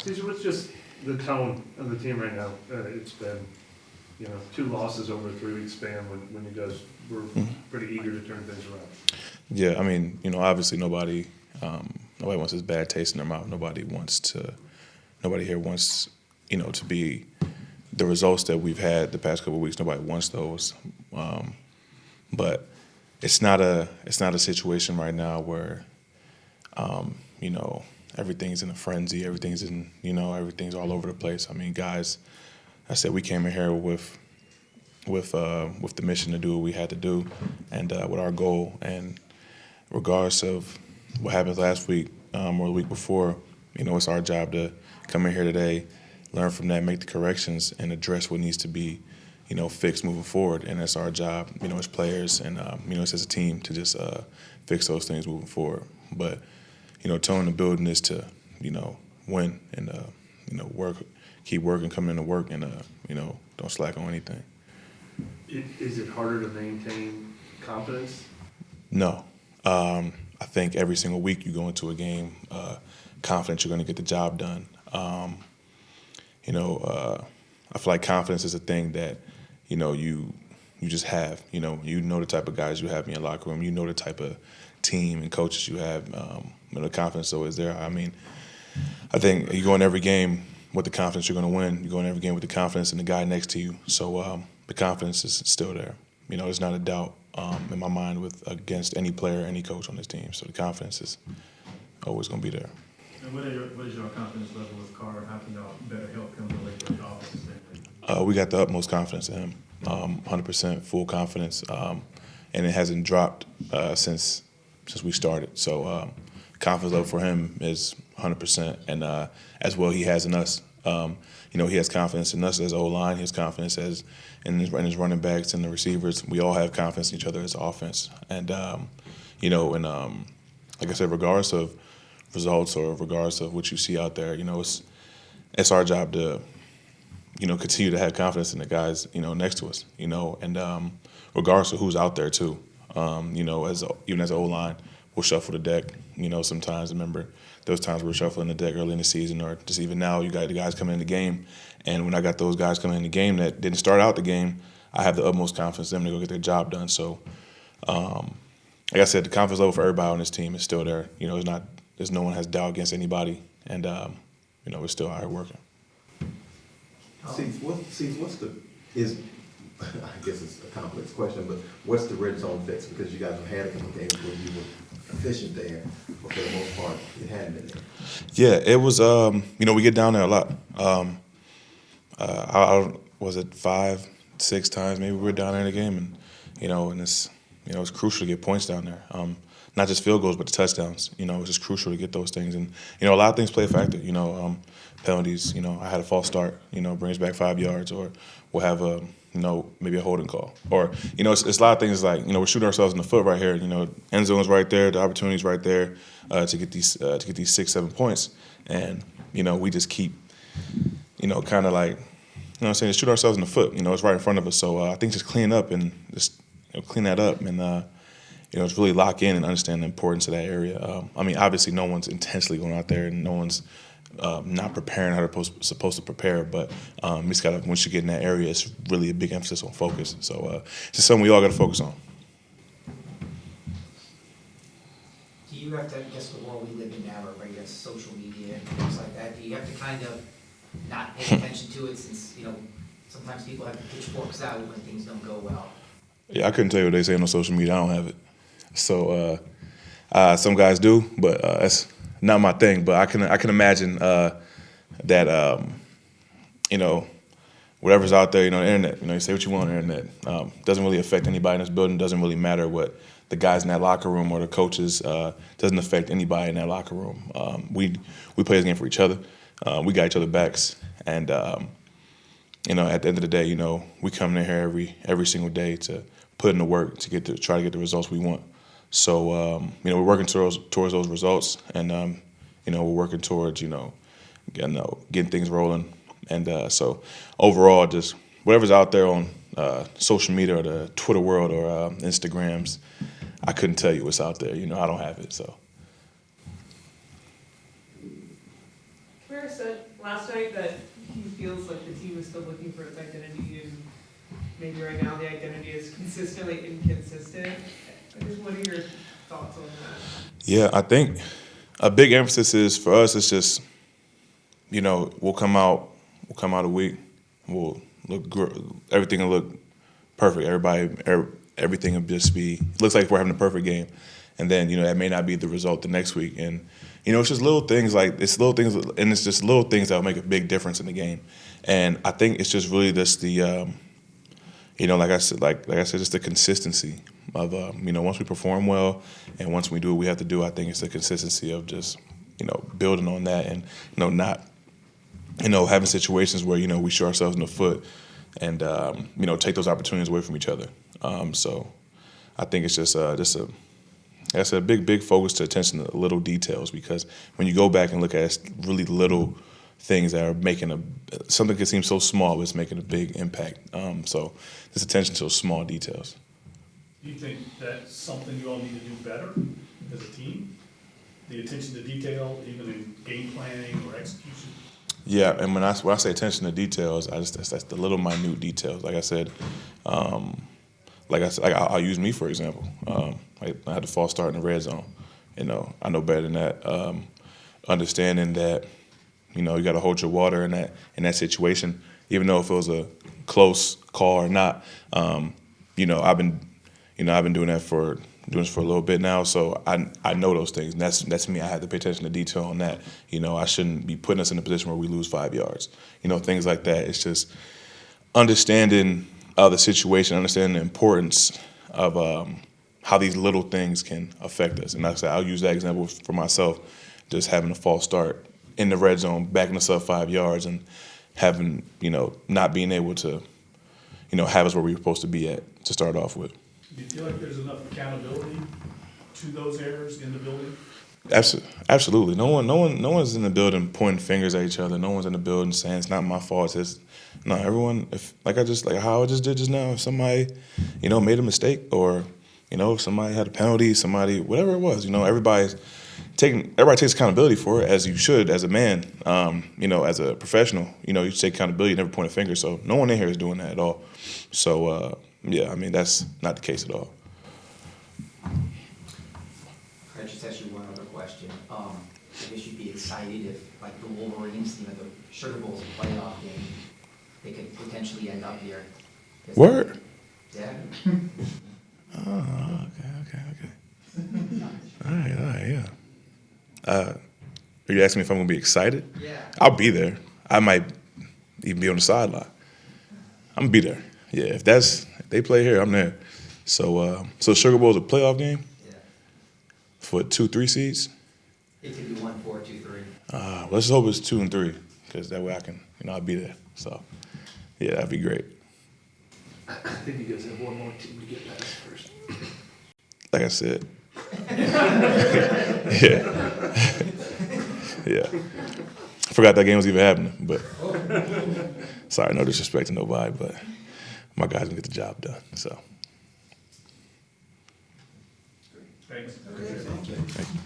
Cesar, what's just the tone of the team right now? It's been, 2 losses over a 3-week span when you guys were pretty eager to turn things around. Yeah, I mean, obviously nobody wants this bad taste in their mouth. Nobody here wants, to be the results that we've had the past couple of weeks. Nobody wants those. But it's not a situation right now where, everything's in a frenzy. Everything's all over the place. I mean, guys, I said we came in here with the mission to do what we had to do, and with our goal. And regardless of what happened last week or the week before, it's our job to come in here today, learn from that, make the corrections, and address what needs to be, fixed moving forward. And that's our job, as players and, as a team to just fix those things moving forward. But, tone the building is to, win and, work, keep working, come into work, and, don't slack on anything. Is it harder to maintain confidence? No. I think every single week you go into a game confident you're going to get the job done. I feel like confidence is a thing that, you just have. You know the type of guys you have in your locker room. You know the type of team and coaches you have. The confidence always there. I mean, I think you go in every game with the confidence you're going to win. You go in every game with the confidence in the guy next to you. So the confidence is still there. There's not a doubt in my mind against any player, any coach on this team. So the confidence is always going to be there. And what is your confidence level with Carr? How can y'all better help him relate to the offense? We got the utmost confidence in him, 100% full confidence, and it hasn't dropped since we started. So confidence level for him is 100%, and as well he has in us. He has confidence in us as O-line. He has confidence in his running backs and the receivers. We all have confidence in each other as offense. And, like I said, regardless of results or regardless of what you see out there, it's our job to, continue to have confidence in the guys, next to us, and regardless of who's out there too, even as an O-line, we'll shuffle the deck, sometimes. Remember those times we were shuffling the deck early in the season, or just even now you got the guys coming in the game. And when I got those guys coming in the game that didn't start out the game, I have the utmost confidence in them to go get their job done. So, like I said, the confidence level for everybody on this team is still there. There's no one has doubt against anybody, and we're still out here working. I guess it's a complex question, but what's the red zone fix? Because you guys have had a couple games where you were efficient there, but for the most part, it hadn't been there. Yeah, it was. We get down there a lot. Was it 5, 6 times maybe we were down there in the game, and it's crucial to get points down there. Not just field goals, but the touchdowns. It's just crucial to get those things, and a lot of things play a factor. Penalties. I had a false start. Brings back 5 yards, or we'll have maybe a holding call, or it's a lot of things like we're shooting ourselves in the foot right here. End zone's right there, the opportunity's right there to get these 6-7 points, and we just keep kind of like just shoot ourselves in the foot. It's right in front of us. So I think just clean up and just clean that up, and just really lock in and understand the importance of that area. I mean, obviously no one's intentionally going out there, and no one's not preparing how they're supposed to prepare, but you just gotta, once you get in that area, it's really a big emphasis on focus. So it's just something we all got to focus on. Do you have to, I guess the world we live in now, right, you have social media and things like that, do you have to kind of not pay attention to it since, sometimes people have the pitchforks out when things don't go well? Yeah, I couldn't tell you what they say on social media. I don't have it. So some guys do, but that's not my thing. But I can imagine that whatever's out there, the internet. You say what you want on the internet. Doesn't really affect anybody in this building. Doesn't really matter what the guys in that locker room or the coaches. Doesn't affect anybody in that locker room. We play this game for each other. We got each other backs, and at the end of the day, we come in here every single day to put in the work to try to get the results we want. So we're working towards those results, and we're working towards getting things rolling. And so overall, just whatever's out there on social media or the Twitter world or Instagrams, I couldn't tell you what's out there. I don't have it. So. Where is said last night that he feels like the team is still looking for its identity, and maybe right now the identity is consistently inconsistent. I guess, what are your thoughts on that? Yeah, I think a big emphasis is for us. It's just, we'll come out a week, we'll everything will look perfect. Everything will just looks like we're having a perfect game, and then that may not be the result the next week. And it's just little things and it's just little things that will make a big difference in the game. And I think it's just really just the like I said, just the consistency of once we perform well and once we do what we have to do. I think it's the consistency of just building on that, and not having situations where we shoot ourselves in the foot and take those opportunities away from each other. So I think it's just a big focus to attention to little details, because when you go back and look at really little things that are making something can seem so small, but it's making a big impact. So just attention to those small details. Do you think that's something you all need to do better as a team? The attention to detail, even in game planning or execution? Yeah, and when I say attention to details, that's the little minute details. Like I said, I'll use me for example. I had a false start in the red zone. I know better than that. Understanding that you got to hold your water in that situation, even though if it was a close call or not. I've been doing this for a little bit now, so I know those things. And that's me. I have to pay attention to detail on that. I shouldn't be putting us in a position where we lose 5 yards. Things like that. It's just understanding the situation, understanding the importance of how these little things can affect us. And like I said, I'll use that example for myself, just having a false start in the red zone, backing us up 5 yards, and having, not being able to, have us where we were supposed to be at to start off with. Do you feel like there's enough accountability to those errors in the building? Absolutely. No one's in the building pointing fingers at each other. No one's in the building saying it's not my fault. No, everyone. Like how I just did just now. If somebody, made a mistake, or if somebody had a penalty, whatever it was, everybody takes accountability for it, as you should as a man. As a professional, you take accountability. You never point a finger. So no one in here is doing that at all. So that's not the case at all. I just ask you one other question. I guess you'd be excited if, like the Wolverines, the Sugar Bowl's a playoff game, they could potentially end up here. Word. Yeah. Oh, okay. All right, yeah. Are you asking me if I'm going to be excited? Yeah. I'll be there. I might even be on the sideline. I'm going to be there. Yeah, if they play here, I'm there. So Sugar Bowl's a playoff game? Yeah. For 2-3 seeds? It could be 1, 4, 2, 3. Let's hope it's 2 and 3, because that way I can, I'll be there. So, yeah, that'd be great. I think you guys have one more team to get past first. Like I said. Yeah. I forgot that game was even happening, but sorry, no disrespect to nobody, but my guys can get the job done. So. Thanks. Okay, thank you.